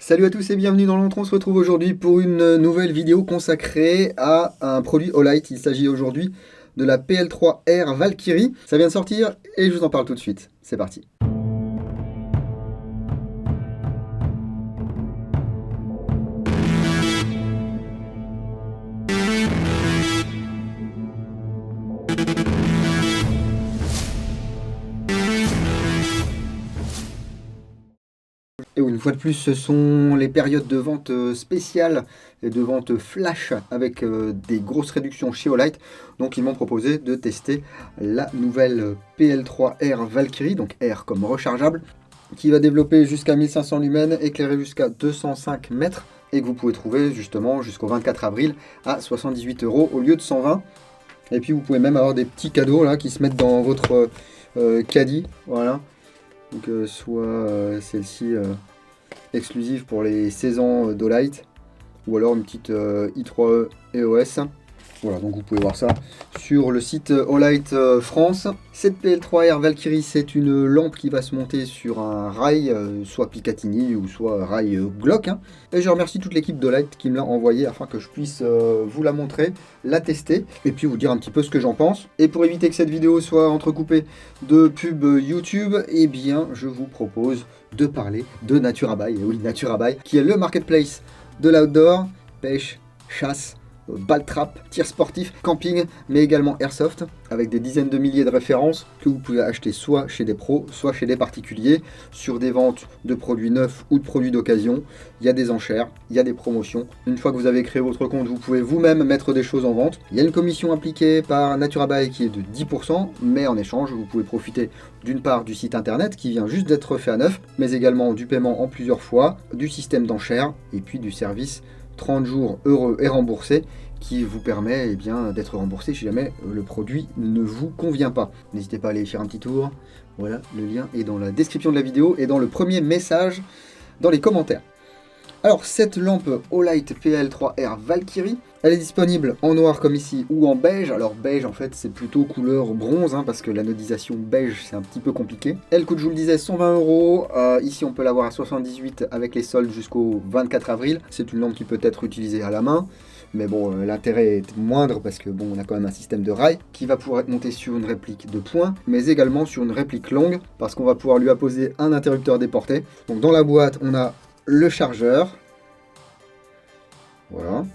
Salut à tous et bienvenue dans l'Entre. On se retrouve aujourd'hui pour une nouvelle vidéo consacrée à un produit Olight. Il s'agit aujourd'hui de la PL3R Valkyrie. Ça vient de sortir et je vous en parle tout de suite. C'est parti. Et une fois de plus, ce sont les périodes de vente spéciales et de vente flash avec des grosses réductions chez Olight. Donc ils m'ont proposé de tester la nouvelle PL3R Valkyrie, donc R comme rechargeable, qui va développer jusqu'à 1500 lumens, éclairer jusqu'à 205 mètres et que vous pouvez trouver justement jusqu'au 24 avril à 78 € au lieu de 120. Et puis vous pouvez même avoir des petits cadeaux là qui se mettent dans votre caddie, voilà. Donc soit celle-ci exclusive pour les 16 ans d'Olight, ou alors une petite i3E EOS. Voilà, donc vous pouvez voir ça sur le site Olight France. Cette PL3R Valkyrie, c'est une lampe qui va se monter sur un rail, soit Picatinny ou soit rail Glock. Et je remercie toute l'équipe d'Olight qui me l'a envoyé afin que je puisse vous la montrer, la tester et puis vous dire un petit peu ce que j'en pense. Et pour éviter que cette vidéo soit entrecoupée de pubs YouTube, eh bien je vous propose de parler de Naturabuy. Et oui, Naturabuy, qui est le marketplace de l'outdoor, pêche, chasse, ball trap, tir sportif, camping, mais également airsoft, avec des dizaines de milliers de références que vous pouvez acheter soit chez des pros, soit chez des particuliers, sur des ventes de produits neufs ou de produits d'occasion. Il y a des enchères, il y a des promotions. Une fois que vous avez créé votre compte, vous pouvez vous-même mettre des choses en vente. Il y a une commission appliquée par Naturabuy qui est de 10%, mais en échange, vous pouvez profiter d'une part du site internet qui vient juste d'être fait à neuf, mais également du paiement en plusieurs fois, du système d'enchères et puis du service 30 jours heureux et remboursé qui vous permet d'être remboursé si jamais le produit ne vous convient pas. N'hésitez pas à aller faire un petit tour. Voilà, le lien est dans la description de la vidéo et dans le premier message dans les commentaires. Alors cette lampe Olight PL3R Valkyrie, elle est disponible en noir comme ici ou en beige. Alors beige en fait c'est plutôt couleur bronze parce que l'anodisation beige c'est un petit peu compliqué. Elle coûte, je vous le disais, 120 €. Ici on peut l'avoir à 78 avec les soldes jusqu'au 24 avril. C'est une lampe qui peut être utilisée à la main. Mais bon, l'intérêt est moindre parce que bon, on a quand même un système de rail qui va pouvoir être monté sur une réplique de poing, mais également sur une réplique longue parce qu'on va pouvoir lui apposer un interrupteur déporté. Donc dans la boîte, on a le chargeur. Voilà.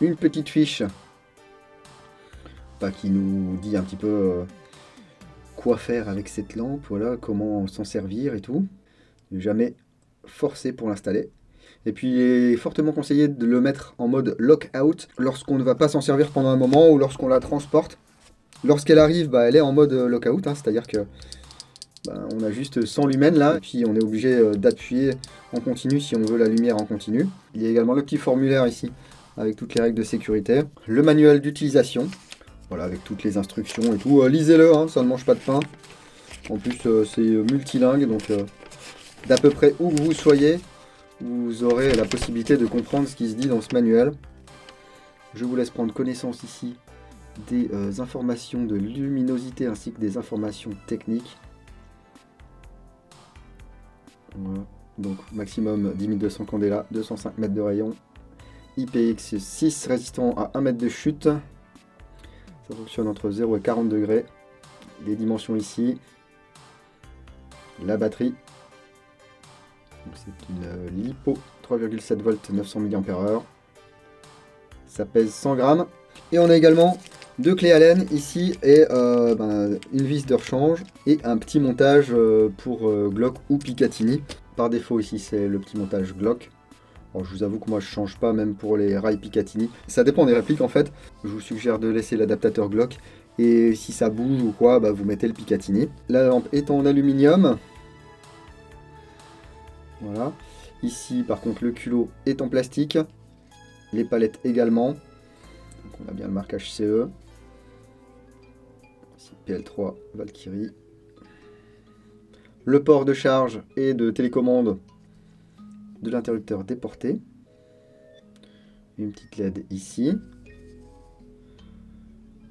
Une petite fiche qui nous dit un petit peu quoi faire avec cette lampe, voilà, comment s'en servir et tout. Ne jamais forcer pour l'installer. Et puis il est fortement conseillé de le mettre en mode lockout lorsqu'on ne va pas s'en servir pendant un moment ou lorsqu'on la transporte. Lorsqu'elle arrive, elle est en mode lockout, c'est-à-dire que on a juste 100 lumens là, et puis on est obligé d'appuyer en continu si on veut la lumière en continu. Il y a également le petit formulaire ici avec toutes les règles de sécurité, le manuel d'utilisation, voilà, avec toutes les instructions et tout. Lisez-le, ça ne mange pas de pain. En plus c'est multilingue, donc d'à peu près où vous soyez, vous aurez la possibilité de comprendre ce qui se dit dans ce manuel. Je vous laisse prendre connaissance ici des informations de luminosité ainsi que des informations techniques. Voilà. Donc maximum 10 200 candela, 205 mètres de rayon, IPX6 résistant à 1 mètre de chute. Ça fonctionne entre 0 et 40 degrés. Les dimensions ici. La batterie. C'est une LiPo 3,7 volts 900 mAh. Ça pèse 100 grammes. Et on a également deux clés Allen ici et une vis de rechange et un petit montage pour Glock ou Picatinny. Par défaut ici c'est le petit montage Glock. Alors, je vous avoue que moi je change pas même pour les rails Picatinny. Ça dépend des répliques en fait. Je vous suggère de laisser l'adaptateur Glock. Et si ça bouge ou quoi, vous mettez le Picatinny. La lampe est en aluminium. Voilà. Ici par contre le culot est en plastique. Les palettes également. Donc, on a bien le marquage CE. Ici PL3 Valkyrie. Le port de charge et de télécommande de l'interrupteur déporté. Une petite LED ici.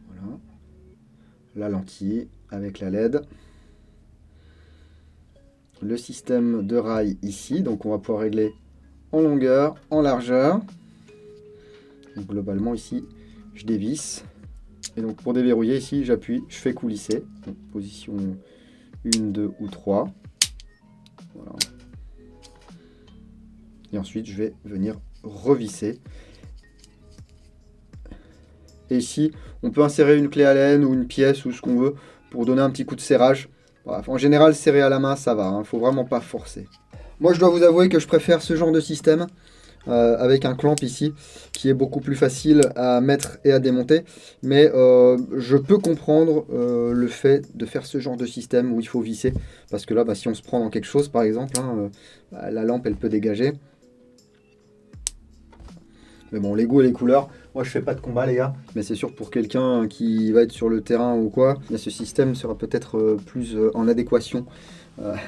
Voilà. La lentille avec la LED. le système de rail ici. Donc on va pouvoir régler en longueur, en largeur. Donc globalement ici, je dévisse. Et donc pour déverrouiller ici, j'appuie, je fais coulisser. Donc, position 1, 2 ou 3. Voilà. Et ensuite, je vais venir revisser. Et ici, on peut insérer une clé Allen ou une pièce ou ce qu'on veut pour donner un petit coup de serrage. Bref, en général, serrer à la main, ça va. Il ne faut vraiment pas forcer. Moi, je dois vous avouer que je préfère ce genre de système avec un clamp ici qui est beaucoup plus facile à mettre et à démonter. Mais je peux comprendre le fait de faire ce genre de système où il faut visser. Parce que là, si on se prend dans quelque chose, par exemple, la lampe, elle peut dégager. Mais bon, les goûts et les couleurs, moi je fais pas de combat les gars, mais c'est sûr que pour quelqu'un qui va être sur le terrain ou quoi, ce système sera peut-être plus en adéquation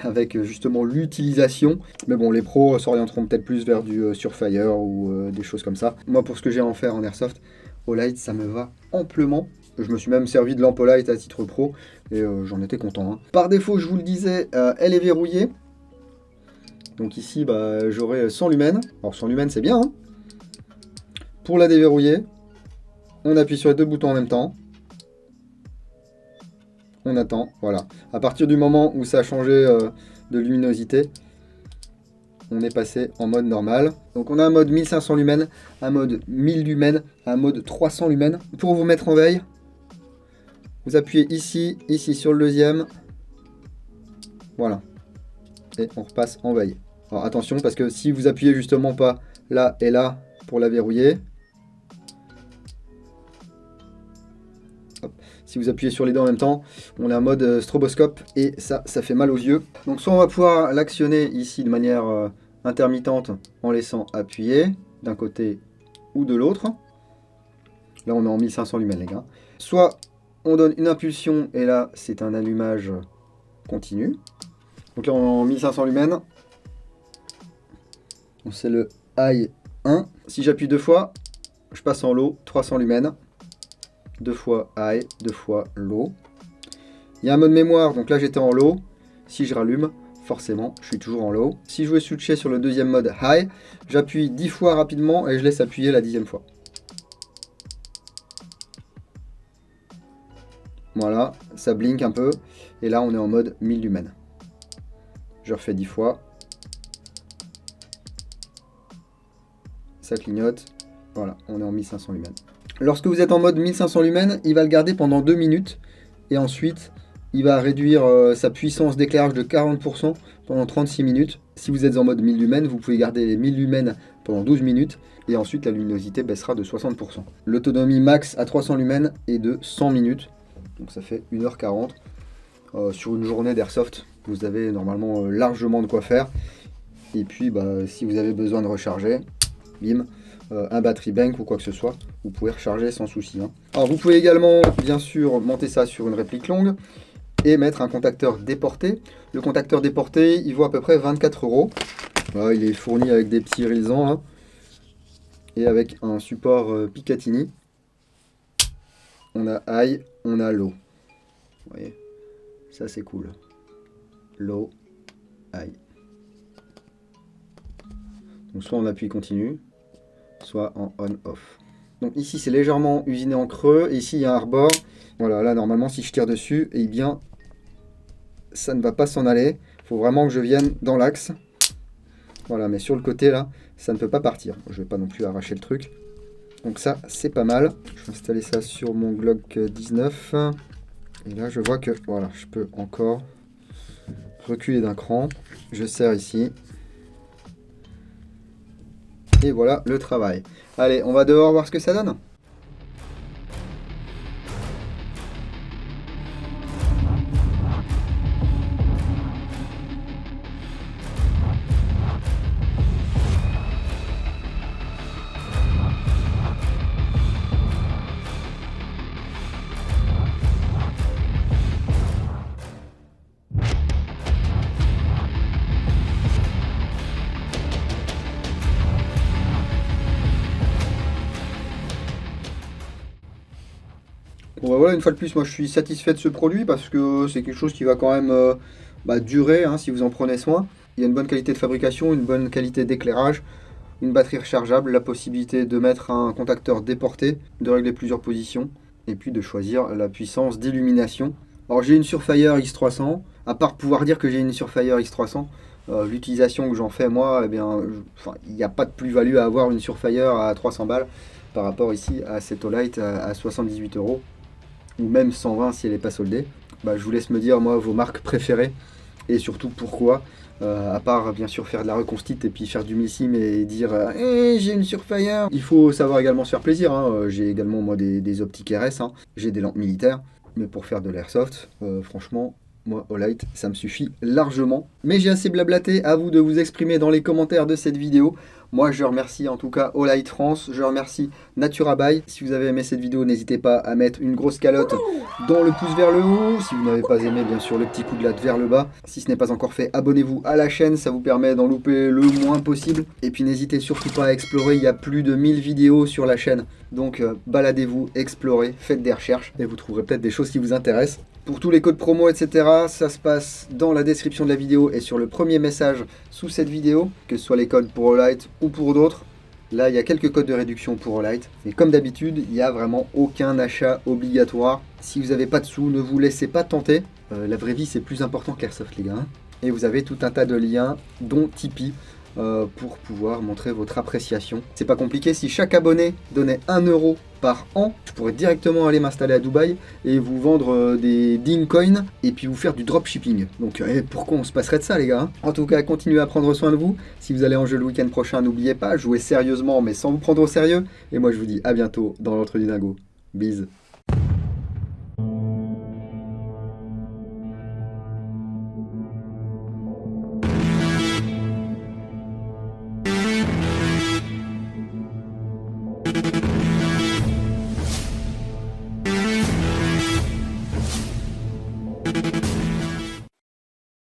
avec justement l'utilisation. Mais bon, les pros s'orienteront peut-être plus vers du Surefire ou des choses comme ça. Moi pour ce que j'ai à en faire en Airsoft, Olight ça me va amplement. Je me suis même servi de lampe Olight à titre pro et j'en étais content. Par défaut, je vous le disais, elle est verrouillée. Donc ici, j'aurai 100 lumens. Alors 100 lumens c'est bien, hein. Pour la déverrouiller, on appuie sur les deux boutons en même temps. On attend, voilà. À partir du moment où ça a changé de luminosité, on est passé en mode normal. Donc on a un mode 1500 lumens, un mode 1000 lumens, un mode 300 lumens. Pour vous mettre en veille, vous appuyez ici, ici sur le deuxième. Voilà. Et on repasse en veille. Alors attention, parce que si vous appuyez justement pas là et là pour la verrouiller, si vous appuyez sur les deux en même temps, on est en mode stroboscope et ça fait mal aux yeux. Donc soit on va pouvoir l'actionner ici de manière intermittente en laissant appuyer d'un côté ou de l'autre. Là on est en 1500 lumens les gars. Soit on donne une impulsion et là c'est un allumage continu. Donc là on est en 1500 lumens. C'est le high 1. Si j'appuie deux fois, je passe en low 300 lumens. Deux fois high, deux fois low. Il y a un mode mémoire, donc là j'étais en low. Si je rallume, forcément, je suis toujours en low. Si je veux switcher sur le deuxième mode high, j'appuie 10 fois rapidement et je laisse appuyer la 10e fois. Voilà, ça blink un peu. Et là, on est en mode 1000 lumens. Je refais 10 fois. Ça clignote. Voilà, on est en 1500 lumens. Lorsque vous êtes en mode 1500 lumens, il va le garder pendant 2 minutes. Et ensuite, il va réduire sa puissance d'éclairage de 40% pendant 36 minutes. Si vous êtes en mode 1000 lumens, vous pouvez garder les 1000 lumens pendant 12 minutes. Et ensuite, la luminosité baissera de 60%. L'autonomie max à 300 lumens est de 100 minutes. Donc ça fait 1h40. Sur une journée d'airsoft, vous avez normalement largement de quoi faire. Et puis, si vous avez besoin de recharger, bim, un battery bank ou quoi que ce soit, vous pouvez recharger sans souci. Alors vous pouvez également bien sûr monter ça sur une réplique longue et mettre un contacteur déporté. Le contacteur déporté, il vaut à peu près 24 €. Voilà, il est fourni avec des petits résans et avec un support Picatinny. On a high, on a low. Vous voyez, ça c'est cool. Low, high. Donc soit on appuie continu, soit en on-off. Donc ici c'est légèrement usiné en creux, et ici il y a un rebord. Voilà, là normalement si je tire dessus, et bien ça ne va pas s'en aller. Il faut vraiment que je vienne dans l'axe. Voilà, mais sur le côté là, ça ne peut pas partir. Je ne vais pas non plus arracher le truc. Donc ça c'est pas mal. Je vais installer ça sur mon Glock 19. Et là je vois que voilà, je peux encore reculer d'un cran. Je serre ici. Et voilà le travail. Allez, on va dehors voir ce que ça donne. Bon, voilà, une fois de plus, moi je suis satisfait de ce produit parce que c'est quelque chose qui va quand même durer hein, si vous en prenez soin. Il y a une bonne qualité de fabrication, une bonne qualité d'éclairage, une batterie rechargeable, la possibilité de mettre un contacteur déporté, de régler plusieurs positions, et puis de choisir la puissance d'illumination. Alors j'ai une Surefire X300, à part pouvoir dire que j'ai une Surefire X300, l'utilisation que j'en fais moi, eh bien, il n'y a pas de plus-value à avoir une Surefire à 300 balles par rapport ici à cette Olight à 78 euros, ou même 120 si elle n'est pas soldée. Je vous laisse me dire moi vos marques préférées et surtout pourquoi. À part bien sûr faire de la reconstite et puis faire du milsim et dire j'ai une Surefire. Il faut savoir également se faire plaisir. Hein. J'ai également moi des optiques RS, hein. J'ai des lampes militaires, mais pour faire de l'airsoft, franchement, moi Olight ça me suffit largement. Mais j'ai assez blablaté, à vous de vous exprimer dans les commentaires de cette vidéo. Moi je remercie en tout cas Olight France, je remercie Naturabuy. Si vous avez aimé cette vidéo, n'hésitez pas à mettre une grosse calotte dans le pouce vers le haut. Si vous n'avez pas aimé, bien sûr, le petit coup de latte vers le bas. Si ce n'est pas encore fait, abonnez-vous à la chaîne, ça vous permet d'en louper le moins possible. Et puis n'hésitez surtout pas à explorer, il y a plus de 1000 vidéos sur la chaîne. Donc baladez-vous, explorez, faites des recherches et vous trouverez peut-être des choses qui vous intéressent. Pour tous les codes promo, etc., ça se passe dans la description de la vidéo et sur le premier message sous cette vidéo, que ce soit les codes pour Olight ou pour d'autres. Là, il y a quelques codes de réduction pour Olight. Mais comme d'habitude, il n'y a vraiment aucun achat obligatoire. Si vous n'avez pas de sous, ne vous laissez pas tenter. La vraie vie, c'est plus important que l'Airsoft, les gars. Et vous avez tout un tas de liens, dont Tipeee, pour pouvoir montrer votre appréciation. C'est pas compliqué, si chaque abonné donnait 1 euro par an, je pourrais directement aller m'installer à Dubaï et vous vendre des Ding Coins et puis vous faire du dropshipping. Donc pourquoi on se passerait de ça les gars? En tout cas, continuez à prendre soin de vous. Si vous allez en jeu le week-end prochain, n'oubliez pas, jouez sérieusement mais sans vous prendre au sérieux. Et moi je vous dis à bientôt dans l'Entre du Dingo. Bise.